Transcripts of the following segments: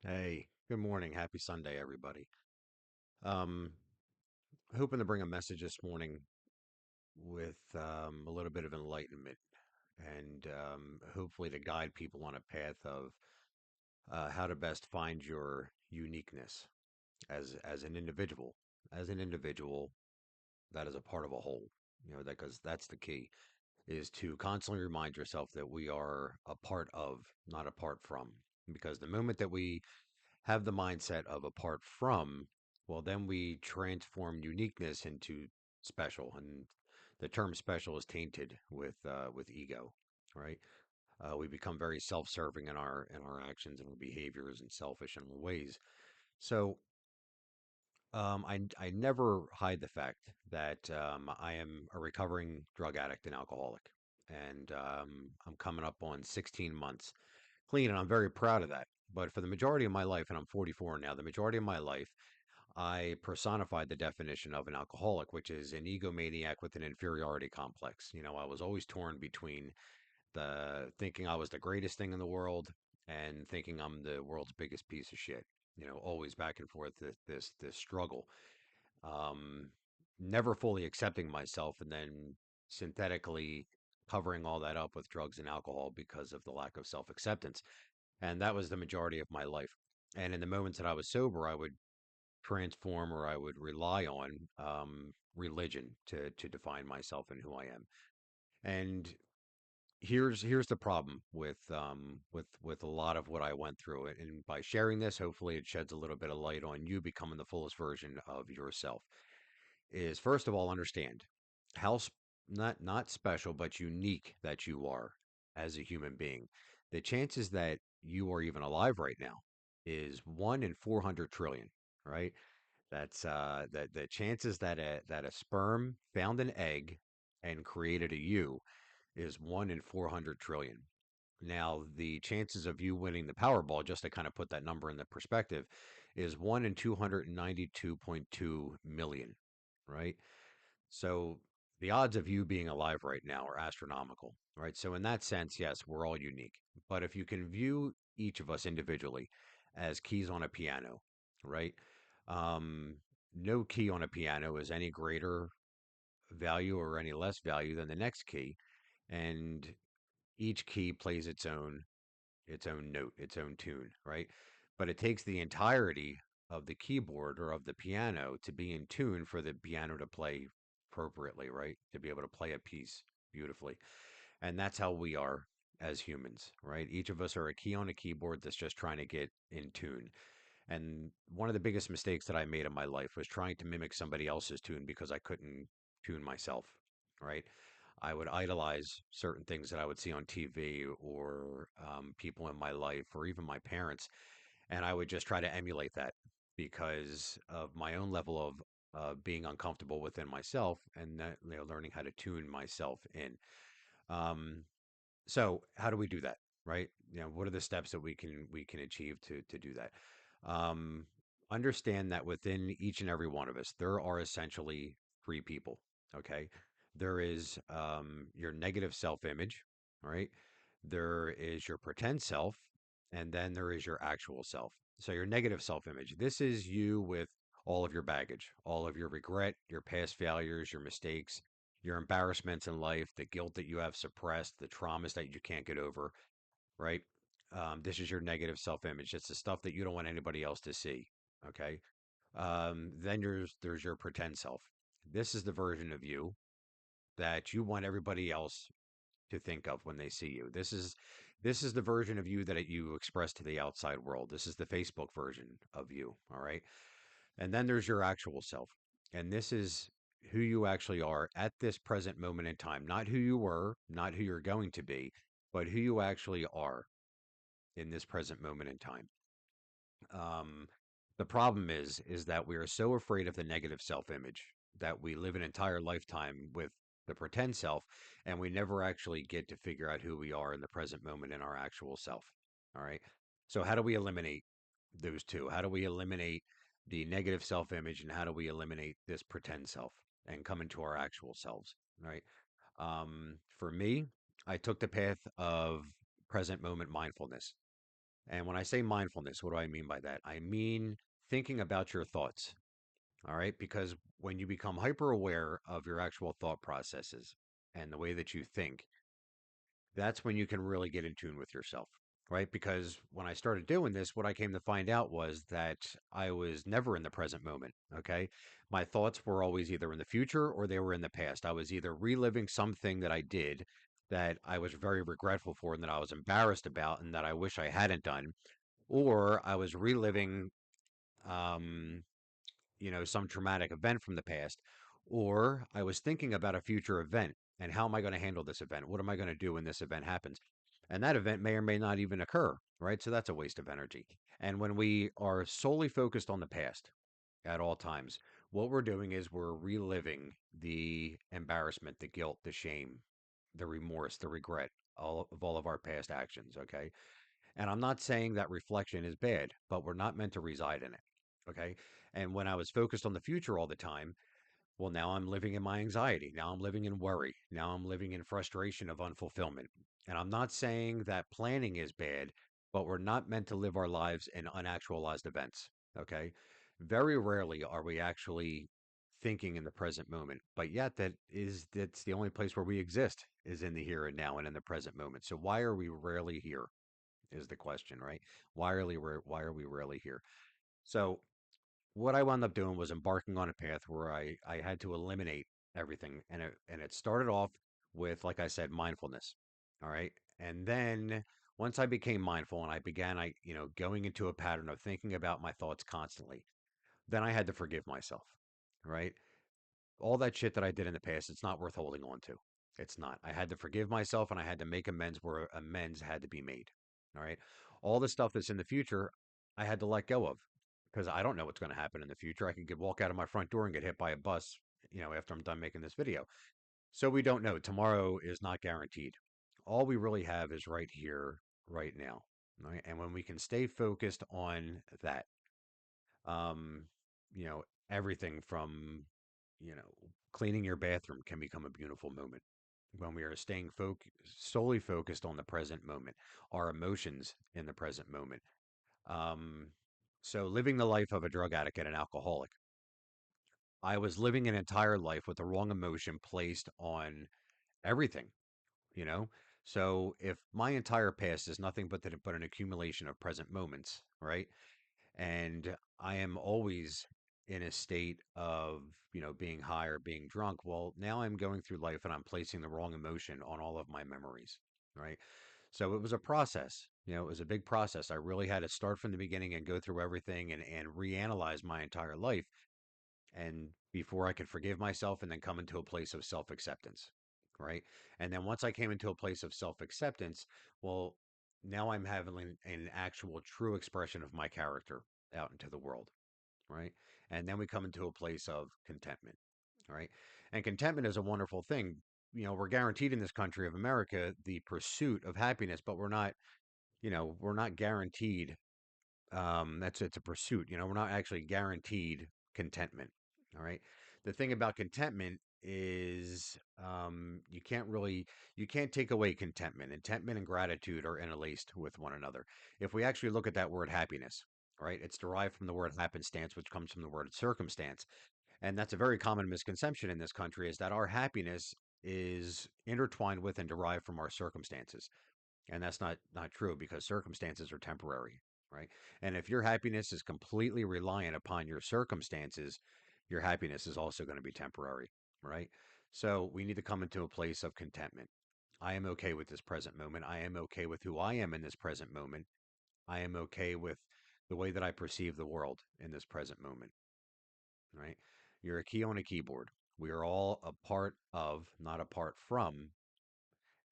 Hey, good morning. Happy Sunday, everybody. Um, Hoping to bring a message this morning with a little bit of enlightenment and hopefully to guide people on a path of how to best find your uniqueness as an individual. As an individual, that is a part of a whole. That because that's the key is to constantly remind yourself that we are a part of, not apart from. Because the moment that we have the mindset of apart from, well, then we transform uniqueness into special, and the term special is tainted with ego, right? We become very self-serving in our actions and our behaviors and selfish in our ways. So I never hide the fact that I am a recovering drug addict and alcoholic, and I'm coming up on 16 months clean, and I'm very proud of that. But for the majority of my life, and I'm 44 now, the majority of my life, I personified the definition of an alcoholic, which is an egomaniac with an inferiority complex. I was always torn between the thinking I was the greatest thing in the world and thinking I'm the world's biggest piece of shit. Always back and forth this struggle. Um, Never fully accepting myself and then synthetically covering all that up with drugs and alcohol because of the lack of self-acceptance. And that was the majority of my life. And in the moments that I was sober, I would transform or I would rely on religion to define myself and who I am. And here's the problem with a lot of what I went through. And by sharing this, hopefully it sheds a little bit of light on you becoming the fullest version of yourself. Is first of all understand how not special but unique that you are as a human being. The chances that you are even alive right now is 1 in 400 trillion, right? That's that the chances that a sperm found an egg and created a you is 1 in 400 trillion. Now, the chances of you winning the Powerball, just to kind of put that number in the perspective, is 1 in 292.2 million, right? So the odds of you being alive right now are astronomical, right? So in that sense, yes, we're all unique. But if you can view each of us individually as keys on a piano, right? Um, no key on a piano is any greater value or any less value than the next key, and each key plays its own note, its own tune, right? But it takes the entirety of the keyboard or of the piano to be in tune for the piano to play appropriately, right? To be able to play a piece beautifully. And that's how we are as humans, right? Each of us are a key on a keyboard that's just trying to get in tune. And one of the biggest mistakes that I made in my life was trying to mimic somebody else's tune because I couldn't tune myself, right? I would idolize certain things that I would see on TV or people in my life or even my parents, and I would just try to emulate that because of my own level of being uncomfortable within myself and that, learning how to tune myself in. Um, so how do we do that, right? What are the steps that we can achieve to do that? Um, Understand that within each and every one of us, there are essentially three people. Okay, there is your negative self-image, right? There is your pretend self, and then there is your actual self. So your negative self-image, this is you with all of your baggage, all of your regret, your past failures, your mistakes, your embarrassments in life, the guilt that you have suppressed, the traumas that you can't get over, right? This is your negative self image. It's the stuff that you don't want anybody else to see. Okay. Then there's your pretend self. This is the version of you that you want everybody else to think of when they see you. This is the version of you that you express to the outside world. This is the Facebook version of you. All right. And then there's your actual self. And this is who you actually are at this present moment in time. Not who you were, not who you're going to be, but who you actually are in this present moment in time. Um, the problem is that we are so afraid of the negative self-image that we live an entire lifetime with the pretend self, and we never actually get to figure out who we are in the present moment in our actual self. All right. So how do we eliminate those two? How do we eliminate the negative self-image, and how do we eliminate this pretend self and come into our actual selves? Right. For me, I took the path of present moment mindfulness. And when I say mindfulness, what do I mean by that? I mean thinking about your thoughts. All right. Because when you become hyper aware of your actual thought processes and the way that you think, that's when you can really get in tune with yourself. Right. Because when I started doing this, what I came to find out was that I was never in the present moment. Okay. My thoughts were always either in the future or they were in the past. I was either reliving something that I did that I was very regretful for and that I was embarrassed about and that I wish I hadn't done, or I was reliving um, some traumatic event from the past, or I was thinking about a future event and how am I going to handle this event? What am I going to do when this event happens? And that event may or may not even occur, right? So that's a waste of energy. And when we are solely focused on the past at all times, what we're doing is we're reliving the embarrassment, the guilt, the shame, the remorse, the regret, all of our past actions, okay? And I'm not saying that reflection is bad, but we're not meant to reside in it. Okay. And when I was focused on the future all the time, well, now I'm living in my anxiety. Now I'm living in worry. Now I'm living in frustration of unfulfillment. And I'm not saying that planning is bad, but we're not meant to live our lives in unactualized events. Okay. Very rarely are we actually thinking in the present moment, but yet that's the only place where we exist is in the here and now and in the present moment. So why are we rarely here? Is the question, right? Why are we rarely here? So what I wound up doing was embarking on a path where I had to eliminate everything, and it started off with, like I said, mindfulness. All right, and then once I became mindful and I began going into a pattern of thinking about my thoughts constantly, then I had to forgive myself. Right, all that shit that I did in the past, it's not worth holding on to. It's not. I had to forgive myself and I had to make amends where amends had to be made. All right. All the stuff that's in the future, I had to let go of because I don't know what's going to happen in the future. I could walk out of my front door and get hit by a bus, after I'm done making this video. So we don't know. Tomorrow is not guaranteed. All we really have is right here, right now. Right. And when we can stay focused on that, um, you know, everything from, you know, cleaning your bathroom can become a beautiful moment when we are staying solely focused on the present moment, our emotions in the present moment. Um, so living the life of a drug addict and an alcoholic, I was living an entire life with the wrong emotion placed on everything, you know? So if my entire past is nothing but an accumulation of present moments, right? And I am always in a state of, being high or being drunk. Well, now I'm going through life and I'm placing the wrong emotion on all of my memories, right? So it was a process. It was a big process. I really had to start from the beginning and go through everything and reanalyze my entire life and before I could forgive myself and then come into a place of self-acceptance, right? And then once I came into a place of self-acceptance, well, now I'm having an actual true expression of my character out into the world, right? And then we come into a place of contentment, right? And contentment is a wonderful thing. We're guaranteed in this country of America the pursuit of happiness, but we're not guaranteed that's it's a pursuit. We're not actually guaranteed contentment. All right. The thing about contentment is you can't take away contentment. Contentment and gratitude are interlaced with one another. If we actually look at that word happiness, right, it's derived from the word happenstance, which comes from the word circumstance. And that's a very common misconception in this country is that our happiness is intertwined with and derived from our circumstances. And that's not true because circumstances are temporary, right? And if your happiness is completely reliant upon your circumstances, your happiness is also going to be temporary, right? So we need to come into a place of contentment. I am okay with this present moment. I am okay with who I am in this present moment. I am okay with the way that I perceive the world in this present moment, right? You're a key on a keyboard. We are all a part of, not apart from,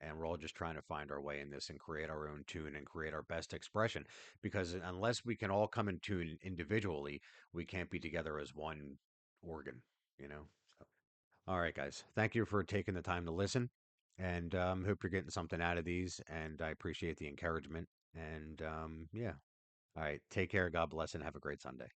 and we're all just trying to find our way in this and create our own tune and create our best expression because unless we can all come in tune individually, we can't be together as one organ, you know so, all right, guys, thank you for taking the time to listen, and hope you're getting something out of these, and I appreciate the encouragement, and yeah, all right, take care, God bless, and have a great Sunday.